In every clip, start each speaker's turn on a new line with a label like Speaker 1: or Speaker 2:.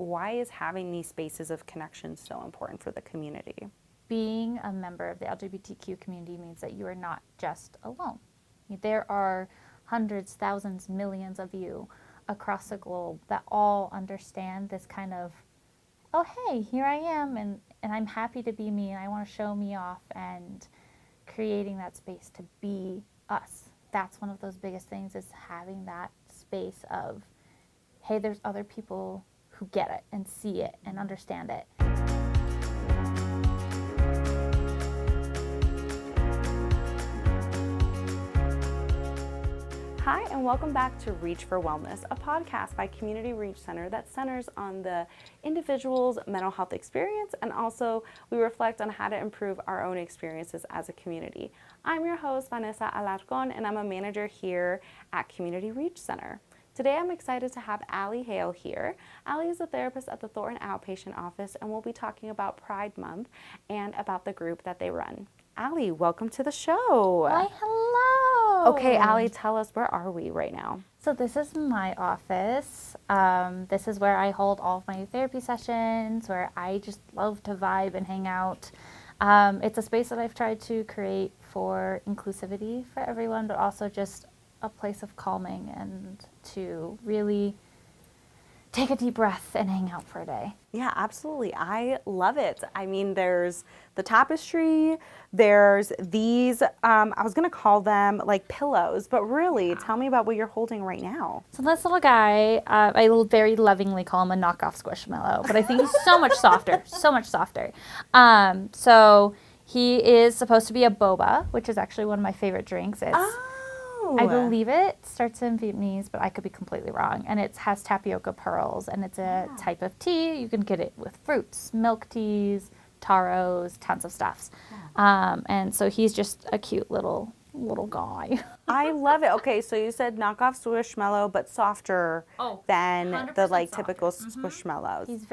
Speaker 1: why is having these spaces of connection so important for the community?
Speaker 2: Being a member of the LGBTQ community means that you are not just alone. There are hundreds, thousands, millions of you across the globe that all understand this kind of, oh, hey, here I am, and I'm happy to be me, and I want to show me off, and creating that space to be us. That's one of those biggest things, is having that space of, hey, there's other people who get it and see it and understand it.
Speaker 1: Hi, and welcome back to Reach for Wellness, a podcast by Community Reach Center that centers on the individual's mental health experience, and also we reflect on how to improve our own experiences as a community. I'm your host, Vanessa Alarcon, and I'm a manager here at Community Reach Center. Today I'm excited to have Allie Hale here. Allie is a therapist at the Thornton Outpatient Office, and we'll be talking about Pride Month and about the group that they run. Allie, welcome to the show.
Speaker 2: Why, hello.
Speaker 1: Okay, Allie, tell us, where are we right now?
Speaker 2: So this is my office. This is where I hold all of my therapy sessions, where I just love to vibe and hang out. It's a space that I've tried to create for inclusivity for everyone, but also just a place of calming and to really take a deep breath and hang out for a day.
Speaker 1: Yeah, absolutely. I love it. I mean, there's the tapestry, there's these, I was going to call them like pillows, but really, tell me about what you're holding right now.
Speaker 2: So this little guy, I very lovingly call him a knockoff Squishmallow, but I think he's so much softer, so much softer. So he is supposed to be a boba, which is actually one of my favorite drinks. I believe it starts in Vietnamese, but I could be completely wrong. And it has tapioca pearls, and it's a type of tea. You can get it with fruits, milk teas, taros, tons of stuffs. And so he's just a cute little guy.
Speaker 1: I love it. Okay, so you said knockoff Squishmallow, but softer than the like
Speaker 2: softer.
Speaker 1: typical Squishmallows.
Speaker 2: He's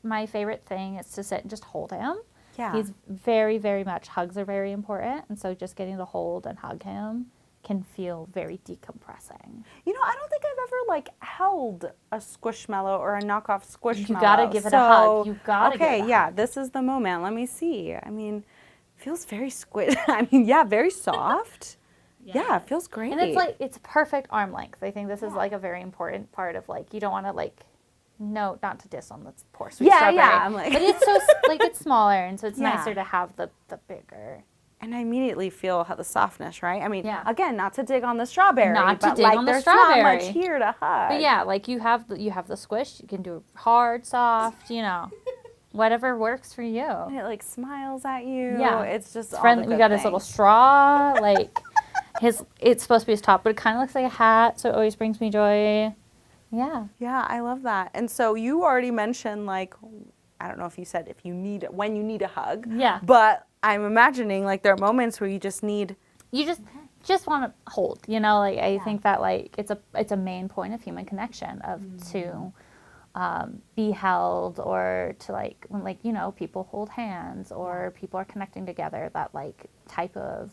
Speaker 2: my favorite thing is to sit and just hold him.
Speaker 1: Yeah.
Speaker 2: He's very, very much, hugs are very important. And so just getting to hold and hug him can feel very decompressing.
Speaker 1: You know, I don't think I've ever like held a Squishmallow or a knockoff Squishmallow.
Speaker 2: You gotta give it a hug. You gotta give it a hug.
Speaker 1: Yeah, this is the moment. Let me see. I mean, feels very I mean, yeah, very soft. Yeah, it feels great.
Speaker 2: And it's like, it's perfect arm length. I think this is like a very important part of like, you don't want to like, no, not to diss on the poor sweet strawberry.
Speaker 1: Yeah, I'm like.
Speaker 2: But it's so, like, it's smaller, and so it's nicer to have the bigger.
Speaker 1: And I immediately feel the softness, right? I mean, again, not to dig on the strawberry,
Speaker 2: not
Speaker 1: but
Speaker 2: to dig
Speaker 1: like
Speaker 2: on the
Speaker 1: there's
Speaker 2: strawberry.
Speaker 1: not much here to hug.
Speaker 2: But yeah, like you have the squish. You can do hard, soft, whatever works for you.
Speaker 1: And it like smiles at you.
Speaker 2: Yeah,
Speaker 1: it's just
Speaker 2: it's friendly. We got his little straw. Like it's supposed to be his top, but it kind of looks like a hat, so it always brings me joy. Yeah.
Speaker 1: Yeah, I love that. And so you already mentioned like, I don't know if you said when you need a hug.
Speaker 2: Yeah.
Speaker 1: But I'm imagining like there are moments where you just want
Speaker 2: to hold, like I think that like it's a main point of human connection to be held, or to like when people hold hands or people are connecting together, that like type of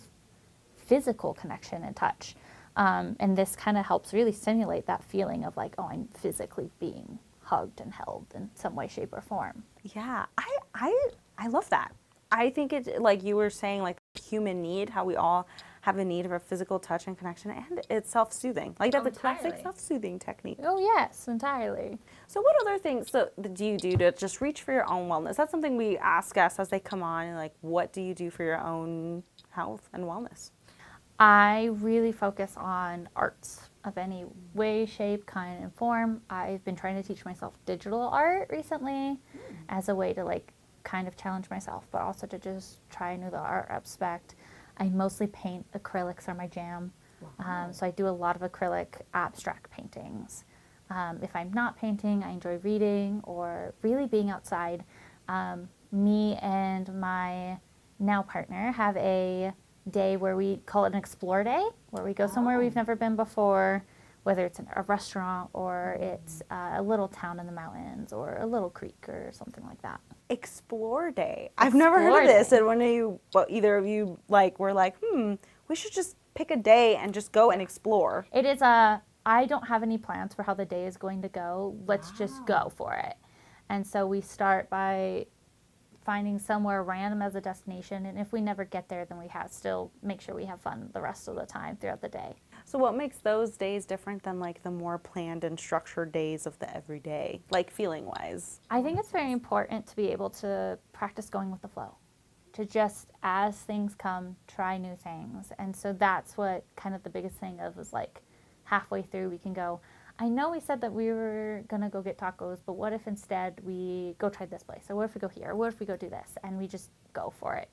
Speaker 2: physical connection and touch. And this kind of helps really stimulate that feeling of like, oh, I'm physically being hugged and held in some way, shape, or form.
Speaker 1: Yeah, I love that. I think it's like you were saying, like human need, how we all have a need of a physical touch and connection, and it's self-soothing. Like that's a classic self-soothing technique.
Speaker 2: Oh yes, entirely.
Speaker 1: So what other things do you do to just reach for your own wellness? That's something we ask guests as they come on, and like, what do you do for your own health and wellness?
Speaker 2: I really focus on arts of any way, shape, kind, and form. I've been trying to teach myself digital art recently as a way to like kind of challenge myself, but also to just try new the art aspect. I mostly paint. Acrylics are my jam. So I do a lot of acrylic abstract paintings. If I'm not painting, I enjoy reading or really being outside. Me and my now partner have a day where we call it an explore day, where we go somewhere we've never been before, whether it's a restaurant or it's a little town in the mountains or a little creek or something like that.
Speaker 1: Explore day. I've never heard of this. And either of you were like, we should just pick a day and just go and explore.
Speaker 2: It is I don't have any plans for how the day is going to go. Let's just go for it. And so we start by finding somewhere random as a destination, and if we never get there, then we still make sure we have fun the rest of the time throughout the day.
Speaker 1: So what makes those days different than like the more planned and structured days of the everyday, like feeling wise?
Speaker 2: I think it's very important to be able to practice going with the flow, to just, as things come, try new things. And so that's what kind of the biggest thing of was like halfway through we can go, I know we said that we were going to go get tacos, but what if instead we go try this place? Or what if we go here? Or what if we go do this? And we just go for it.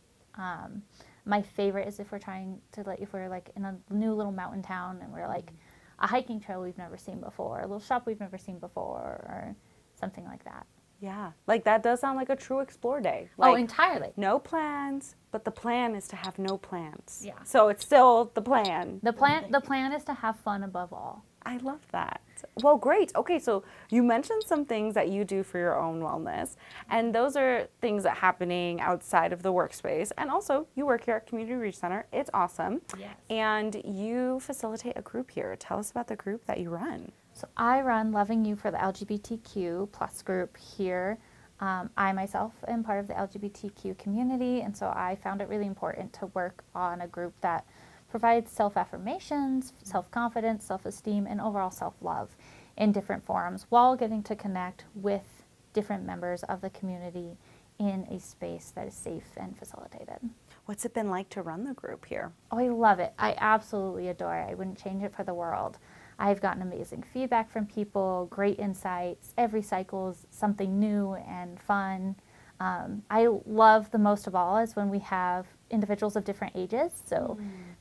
Speaker 2: My favorite is if we're trying to, like, if we're like in a new little mountain town and we're like a hiking trail we've never seen before, a little shop we've never seen before, or something like that.
Speaker 1: Yeah, like that does sound like a true explore day. Like,
Speaker 2: Oh, entirely.
Speaker 1: no plans, but the plan is to have no plans.
Speaker 2: Yeah.
Speaker 1: So it's still the plan.
Speaker 2: The plan is to have fun above all.
Speaker 1: I love that. Well, great. Okay, so you mentioned some things that you do for your own wellness, and those are things that are happening outside of the workspace. And also, you work here at Community Reach Center. It's awesome.
Speaker 2: Yes.
Speaker 1: And you facilitate a group here. Tell us about the group that you run.
Speaker 2: So I run Loving You for the LGBTQ plus group here. I myself am part of the LGBTQ community, and so I found it really important to work on a group that provides self-affirmations, self-confidence, self-esteem, and overall self-love in different forums while getting to connect with different members of the community in a space that is safe and facilitated.
Speaker 1: What's it been like to run the group here?
Speaker 2: Oh, I love it. I absolutely adore it. I wouldn't change it for the world. I've gotten amazing feedback from people, great insights. Every cycle is something new and fun. I love the most of all is when we have individuals of different ages. So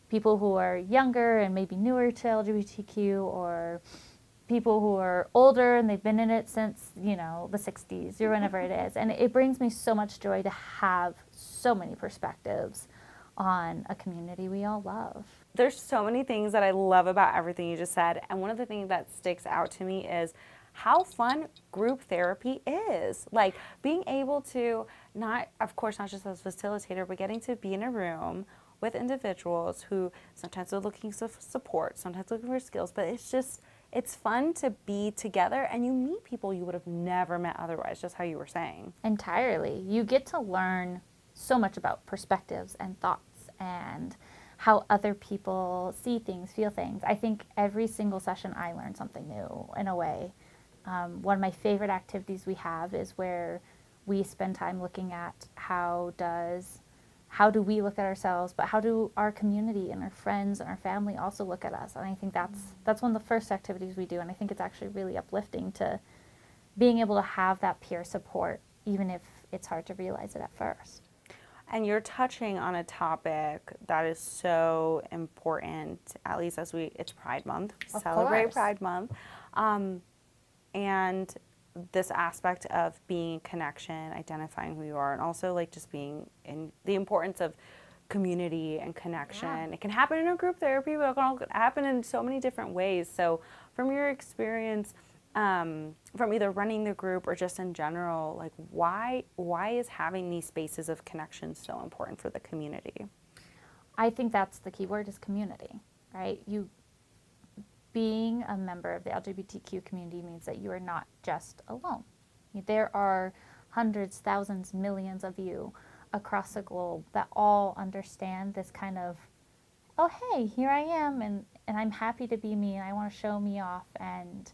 Speaker 2: people who are younger and maybe newer to LGBTQ, or people who are older and they've been in it since, the 60s or whenever it is. And it brings me so much joy to have so many perspectives on a community we all love.
Speaker 1: There's so many things that I love about everything you just said. And one of the things that sticks out to me is how fun group therapy is. Like being able to not just as a facilitator, but getting to be in a room with individuals who sometimes are looking for support, sometimes looking for skills, but it's fun to be together and you meet people you would have never met otherwise, just how you were saying.
Speaker 2: Entirely. You get to learn so much about perspectives and thoughts and how other people see things, feel things. I think every single session I learn something new in a way. One of my favorite activities we have is where we spend time looking at how do we look at ourselves, but how do our community and our friends and our family also look at us? And I think that's one of the first activities we do, and I think it's actually really uplifting to being able to have that peer support, even if it's hard to realize it at first.
Speaker 1: And you're touching on a topic that is so important, at least as it's Pride Month. We celebrate Pride Month. And this aspect of being in connection, identifying who you are, and also like just being in the importance of community and connection. Yeah. It can happen in a group therapy, but it can happen in so many different ways. So from your experience, from either running the group or just in general, like why is having these spaces of connection so important for the community?
Speaker 2: I think that's the key word, is community, right? Being a member of the LGBTQ community means that you are not just alone. There are hundreds, thousands, millions of you across the globe that all understand this kind of, oh, hey, here I am, and I'm happy to be me, and I want to show me off, and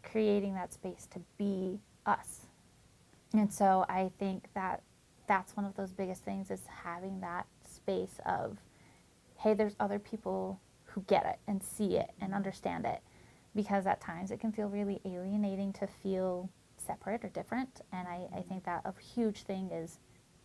Speaker 2: creating that space to be us. And so I think that that's one of those biggest things, is having that space of, hey, there's other people who get it and see it and understand it, because at times it can feel really alienating to feel separate or different. And I think that a huge thing is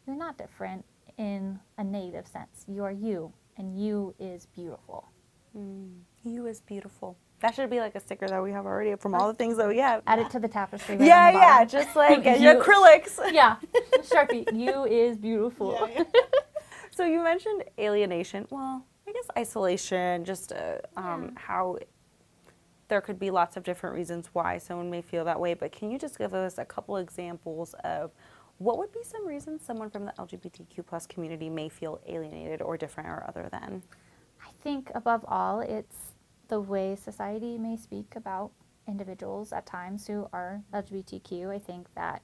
Speaker 2: you're not different in a negative sense. You are you, and you is beautiful.
Speaker 1: You is beautiful. That should be like a sticker that we have already from all the things that we have.
Speaker 2: Add it to the tapestry. Right
Speaker 1: Yeah, just like your acrylics.
Speaker 2: Yeah, Sharpie, you is beautiful.
Speaker 1: Yeah. So you mentioned alienation. Well, I guess isolation, just how there could be lots of different reasons why someone may feel that way, but can you just give us a couple examples of what would be some reasons someone from the LGBTQ plus community may feel alienated or different or other than?
Speaker 2: I think above all, it's the way society may speak about individuals at times who are LGBTQ. I think that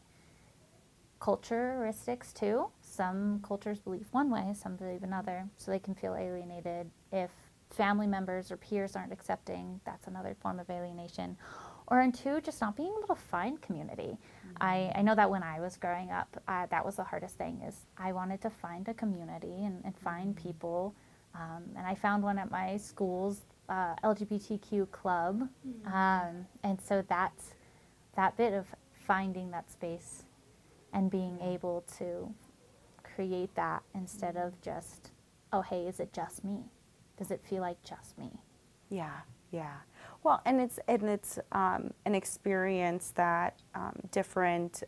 Speaker 2: culturistics too. Some cultures believe one way, some believe another, so they can feel alienated. If family members or peers aren't accepting, that's another form of alienation. Or in two, just not being able to find community. I know that when I was growing up, that was the hardest thing, is I wanted to find a community and find people. And I found one at my school's LGBTQ club. And so that's that bit of finding that space and being able to create that instead of just, oh, hey, is it just me? Does it feel like just me?
Speaker 1: Yeah, yeah. Well, and it's an experience that different,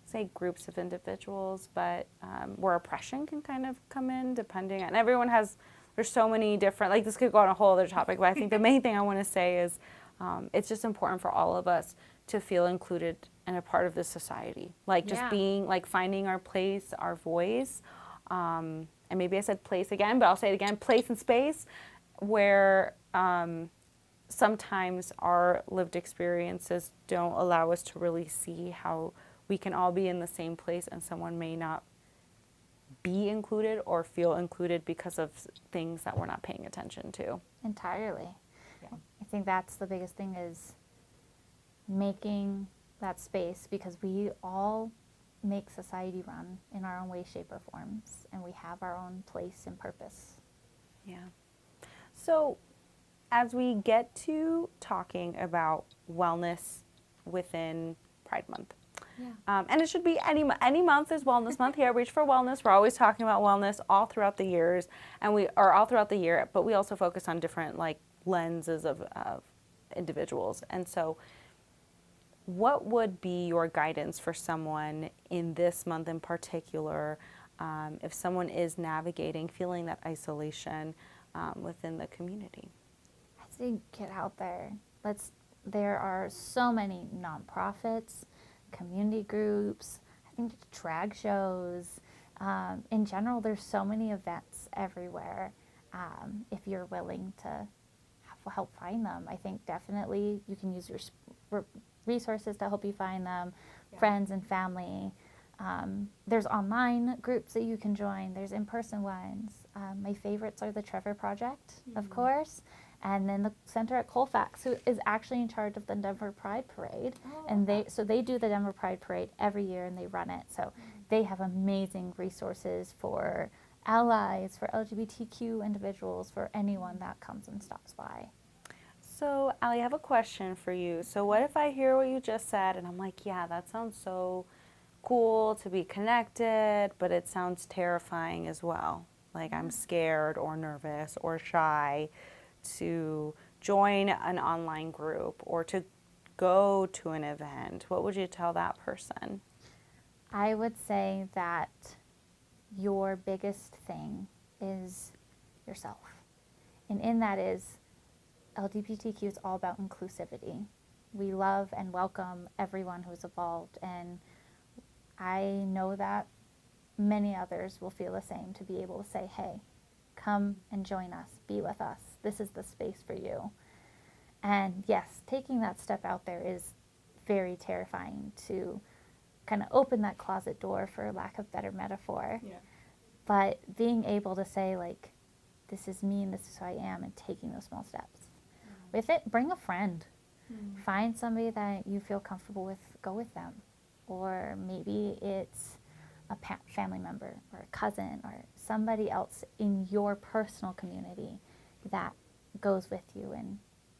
Speaker 1: say, groups of individuals, but where oppression can kind of come in, depending on, everyone has, there's so many different, like this could go on a whole other topic, but I think the main thing I want to say is it's just important for all of us to feel included and a part of this society. Like just being, like finding our place, our voice, and maybe I said place again, but I'll say it again, place and space, where sometimes our lived experiences don't allow us to really see how we can all be in the same place and someone may not be included or feel included because of things that we're not paying attention to.
Speaker 2: Entirely. Yeah. I think that's the biggest thing, is making that space, because we all make society run in our own way, shape, or forms, and we have our own place and purpose.
Speaker 1: Yeah. So as we get to talking about wellness within Pride Month, and it should be any month is Wellness Month here at Reach for Wellness. We're always talking about wellness all throughout the years, and we are all throughout the year, but we also focus on different like lenses of individuals. And so what would be your guidance for someone in this month in particular, if someone is navigating, feeling that isolation within the community?
Speaker 2: I think get out there. There are so many nonprofits, community groups, I think drag shows. In general, there's so many events everywhere. If you're willing to help find them, I think definitely you can use your resources to help you find them, friends and family. There's online groups that you can join. There's in-person ones. My favorites are the Trevor Project, of course, and then the Center at Colfax, who is actually in charge of the Denver Pride Parade. And they do the Denver Pride Parade every year, and they run it. So they have amazing resources for allies, for LGBTQ individuals, for anyone that comes and stops by.
Speaker 1: So, Allie, I have a question for you. So what if I hear what you just said and I'm like, yeah, that sounds so cool to be connected, but it sounds terrifying as well. Like I'm scared or nervous or shy to join an online group or to go to an event. What would you tell that person?
Speaker 2: I would say that your biggest thing is yourself. And in that is LGBTQ is all about inclusivity. We love and welcome everyone who's evolved, and I know that many others will feel the same, to be able to say, hey, come and join us, be with us. This is the space for you. And yes, taking that step out there is very terrifying, to kind of open that closet door, for lack of better metaphor. Yeah. But being able to say, like, this is me and this is who I am, and taking those small steps. With it, bring a friend. Find somebody that you feel comfortable with, go with them. Or maybe it's a family member or a cousin or somebody else in your personal community that goes with you and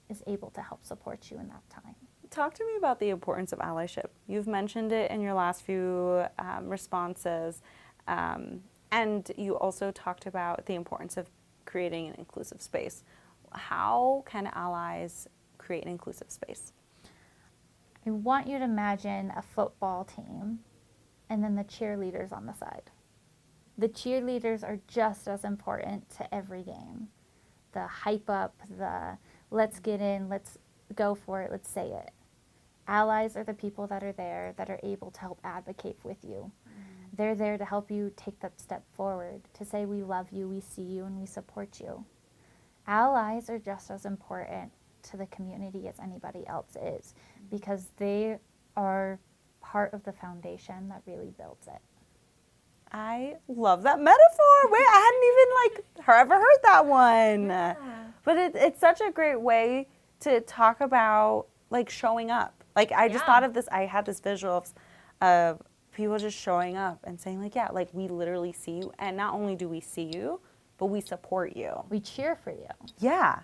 Speaker 2: is able to help support you in that time.
Speaker 1: Talk to me about the importance of allyship. You've mentioned it in your last few responses, and you also talked about the importance of creating an inclusive space. How can allies create an inclusive space?
Speaker 2: I want you to imagine a football team and then the cheerleaders on the side. The cheerleaders are just as important to every game. The hype up, the let's get in, let's go for it, let's say it. Allies are the people that are there, that are able to help advocate with you. They're there to help you take that step forward, to say we love you, we see you, and we support you. Allies are just as important to the community as anybody else is, because they are part of the foundation that really builds it.
Speaker 1: I love that metaphor. Wait, I hadn't even ever heard that one. Yeah. But it's such a great way to talk about showing up. I just thought of this. I had this visual of people just showing up and saying we literally see you, and not only do we see you, but we support you.
Speaker 2: We cheer for you.
Speaker 1: Yeah,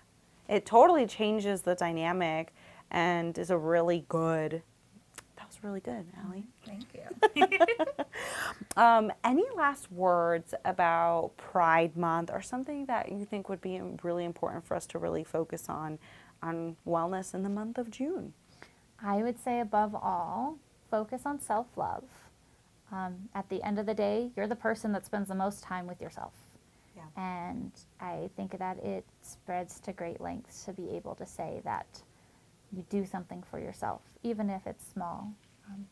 Speaker 1: it totally changes the dynamic, and is a really good. That was really good, Allie.
Speaker 2: Thank you.
Speaker 1: Any last words about Pride Month or something that you think would be really important for us to really focus on wellness in the month of June?
Speaker 2: I would say above all, focus on self-love. At the end of the day, you're the person that spends the most time with yourself.
Speaker 1: Yeah.
Speaker 2: And I think that it spreads to great lengths to be able to say that you do something for yourself, even if it's small.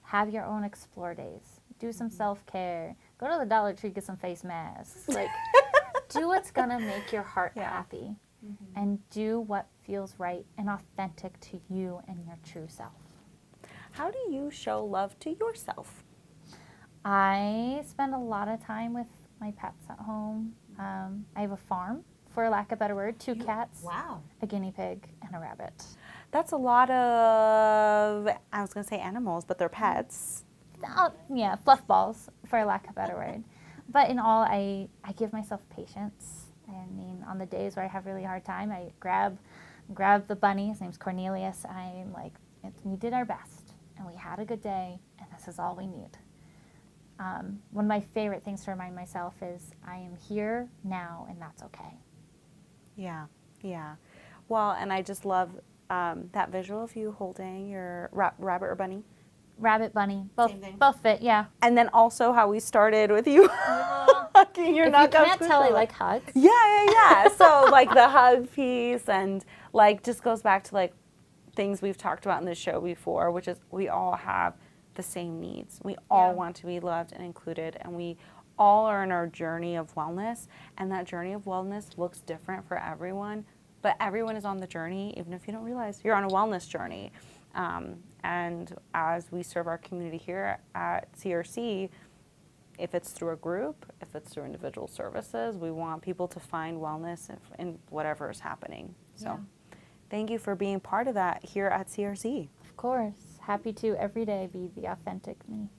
Speaker 2: Have your own explore days. Do some self-care. Go to the Dollar Tree, get some face masks. Do what's going to make your heart happy. Mm-hmm. And do what feels right and authentic to you and your true self.
Speaker 1: How do you show love to yourself?
Speaker 2: I spend a lot of time with my pets at home. I have a farm, for lack of a better word, 2 cats, a guinea pig, and a rabbit.
Speaker 1: That's a lot of, I was going to say animals, but they're pets.
Speaker 2: Yeah, fluff balls, for lack of a better word. But in all, I give myself patience. I mean, on the days where I have really hard time, I grab the bunny. His name's Cornelius. I'm like, we did our best, and we had a good day, and this is all we need. One of my favorite things to remind myself is I am here now, and that's okay.
Speaker 1: Yeah. Well, and I just love that visual of you holding your rabbit or bunny.
Speaker 2: Rabbit, bunny, both fit, yeah.
Speaker 1: And then also how we started with you hugging your knuckles.
Speaker 2: If you can't tell, I like hugs.
Speaker 1: Yeah. So the hug piece and just goes back to things we've talked about in the show before, which is we all have the same needs. We all want to be loved and included, and we all are in our journey of wellness, and that journey of wellness looks different for everyone, but everyone is on the journey, even if you don't realize you're on a wellness journey. And as we serve our community here at CRC, if it's through a group, if it's through individual services, we want people to find wellness in whatever is happening. So thank you for being part of that here at CRC.
Speaker 2: Of course. Happy to every day be the authentic me.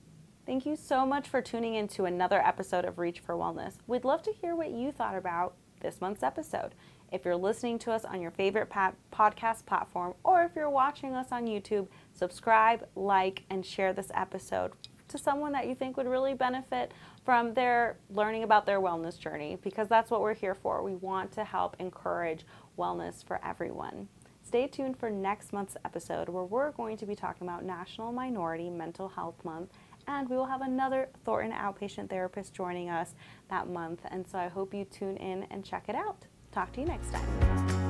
Speaker 1: Thank you so much for tuning in to another episode of Reach for Wellness. We'd love to hear what you thought about this month's episode. If you're listening to us on your favorite podcast platform, or if you're watching us on YouTube, subscribe, like, and share this episode to someone that you think would really benefit from their learning about their wellness journey, because that's what we're here for. We want to help encourage wellness for everyone. Stay tuned for next month's episode, where we're going to be talking about National Minority Mental Health Month, and we will have another Thornton outpatient therapist joining us that month. And so I hope you tune in and check it out. Talk to you next time.